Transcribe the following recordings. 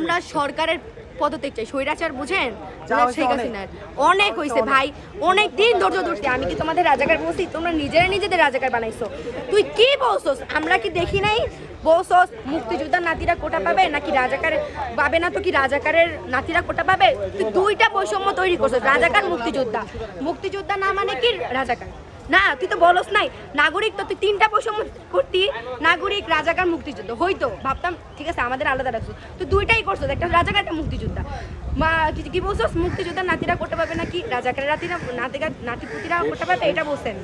আমরা সরকারের পদত্যাগ চাই। স্বৈরাচার বুঝেন, শেখ হাসিনার অনেক হয়েছে ভাই, অনেক দিন ধৈর্য ধরছি। আমি কি তোমাদের রাজাকার বলছি? তোমরা নিজেদের রাজাকার বানাইছো। তুই কি বলছস? আমরা কি দেখি নাই? বলছস মুক্তিযোদ্ধার নাতিরা কোটা পাবে নাকি রাজাকার পাবে না? তো কি রাজাকারের নাতিরা কোটা পাবে? তুই দুইটা বৈষম্য তৈরি করছস, রাজাকার মুক্তিযোদ্ধা না মানে কি রাজাকার না? তুই তো বলস নাই নাগরিক, তো তুই তিনটা বৈষম্য করতি, নাগরিক, রাজাকার, মুক্তিযুদ্ধ হইতো। ভাবতাম ঠিক আছে আমাদের আলাদা রাখছো, তুই দুইটাই করছো, একটা রাজাকার একটা মুক্তিযোদ্ধা। মা কি বলছস? মুক্তিযোদ্ধার নাতিরা করতে পারবে নাকি রাজাকারের নাতিপুতিরা করতে পারবে, এটা বলছেন।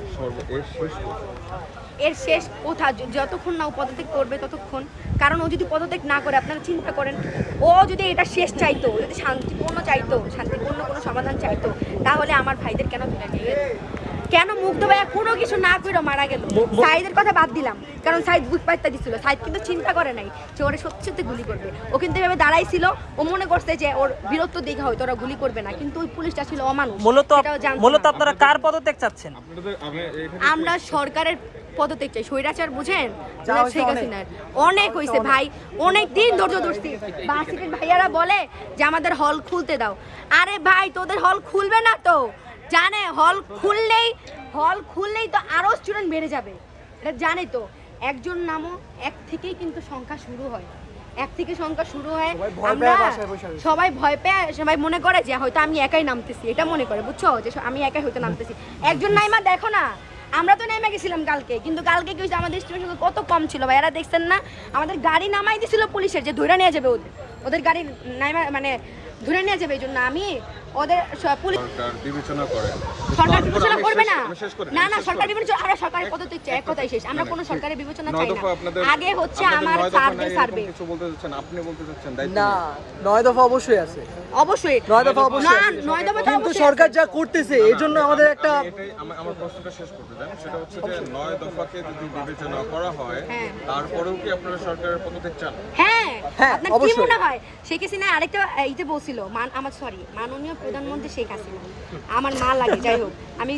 এর শেষ কোথা? যতক্ষণ না ও পদত্যাগ করবে ততক্ষণ। কারণ ও যদি পদত্যাগ না করে, আপনারা চিন্তা করেন, ও যদি এটা শেষ চাইতো, যদি শান্তিপূর্ণ কোনো সমাধান চাইতো, তাহলে আমার ভাইদের কেন তুলে নিয়ে কেন মুগ্ধ ভাইয়া কোনো কিছু না করে মারা গেল? সাইদের কথা বাদ দিলাম, কারণ সাইদ বুক পাইতে দিছিল। সাইদ কিন্তু চিন্তা করে নাই যে ওরা সত্যি সত্যি গুলি করবে। ও কিন্তু এভাবে দাঁড়াইছিল, ও মনে করছে যে ওর বীরত্ব দেখে হয়তো ওরা গুলি করবে না, কিন্তু ওই পুলিশটা ছিল অমানুষ। মূলত আপনারা কার পদত্যাগ চাচ্ছেন? আমরা সরকারের পদত্যাগ চাই। স্বৈরাচার বুঝেন, শেখ হাসিনার অনেক হয়েছে ভাই, অনেক দিন ধৈর্য ধরছি। বাসিকের ভাইয়ারা বলে যে আমাদের হল খুলতে দাও। আরে ভাই, তোদের হল খুলবে না তো জানে? হল খুললেই তো আরো স্টুডেন্ট বেড়ে যাবে, এটা জানে তো। একজন নামও এক থেকেই কিন্তু সংখ্যা শুরু হয়, আমরা সবাই ভয় পেয়ে, সবাই মনে করে যে হয়তো আমি একাই নামতেছি, এটা মনে করে, বুঝছো, যে আমি একাই হয়তো নামতেছি। একজন নাইমা দেখো না, আমরা তো নেমে গেছিলাম কালকে, কিন্তু কালকে কি হয়েছে, আমাদের স্টুডেন্ট কত কম ছিল ভাই, এরা দেখছেন না? আমাদের গাড়ি নামাই দিছিল পুলিশের, যে ধরে নিয়ে যাবে ওদের গাড়ি নাইমা, মানে ধরে নিয়ে যাবে। এই জন্য আমি ওদের পুলিশ বিবেচনা করে, সরকার বিবেচনা করবে না। না সরকার বিবেচনা, আরে সরকারের পদত্যাগ চাই, এক কথাই শেষ। আমরা কোনো সরকারি বিবেচনা চাই না। আগে হচ্ছে আমার সার্ভে কিছু বলতে যাচ্ছেন, আপনি বলতে যাচ্ছেন না, 9 দফা অবশ্যই আছে, অবশ্যই 9 দফা অবশ্যই আছে। 9 দফা কিন্তু সরকার যা করতেছে এই জন্য আমাদের একটা, আমার প্রশ্নটা শেষ করতে দেন। সেটা হচ্ছে যে 9 দফাকে যদি বিবেচনা করা হয়, তারপরেও কি আপনারা সরকারের পদত্যাগ চান? হ্যাঁ, আপনার কি মনে হয়? শেখ হাসিনা আরেকটা এইতে বলছিল, মাননীয় প্রধানমন্ত্রী শেখ হাসিনা, আমার মা লাগে, যাই হোক, আমি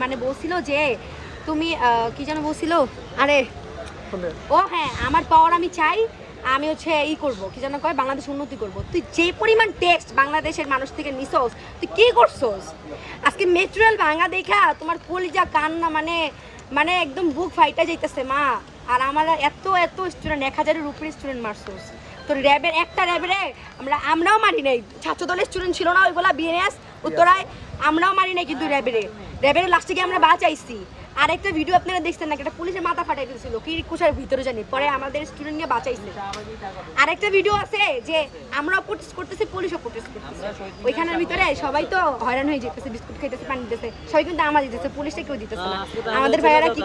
মানে বলছিল যে তুমি কি যেন বলছিল, আরে ও হ্যাঁ, আমার পাওয়ার আমি চাই, আমি হচ্ছে করবো, কি যেন কয়, বাংলাদেশ উন্নতি করবো। তুই যে পরিমাণ টেক্সট বাংলাদেশের মানুষ থেকে নিছস, তুই কি করছস? আজকে মেটেরিয়াল ভাঙা দেখা তোমার কলিজা কান্না, মানে একদম বুক ফাইটা যাইতেছে মা। আর আমার এত স্টুডেন্ট, 1000-এর উপরে স্টুডেন্ট মারছস। তোর র্যাবের একটা র্যাবেরে আমরাও মারি নাই, ছাত্র দলের স্টুডেন্ট ছিল না ওইগুলা, বিএনএস উত্তরায়, আমরাও মারি নাই, কিন্তু র্যাবের লাস্টে গিয়ে আমরা বাঁচাইছি। আর একটা ভিডিও আপনারা দেখছেন নাকি, একটা পুলিশের মাথা ফাটাই দিয়েছিল কি কুচার ভিতরে জানি, পরে আমাদের স্টুডেন্ট নিয়ে বাঁচাইছে। আর একটা ভিডিও আছে যে আমরাও প্রোটেস্ট করতেছি, পুলিশও প্রোটেস্ট করতেছে, ওইখানের ভিতরে সবাই তো হয়রান হয়ে যেতেছে, বিস্কুট খাইতেছে, পানি দিতেছে, সবাই কিন্তু আমার দিতেছে, পুলিশটা কেউ দিতেছে না। আমাদের ভাইয়ারা কি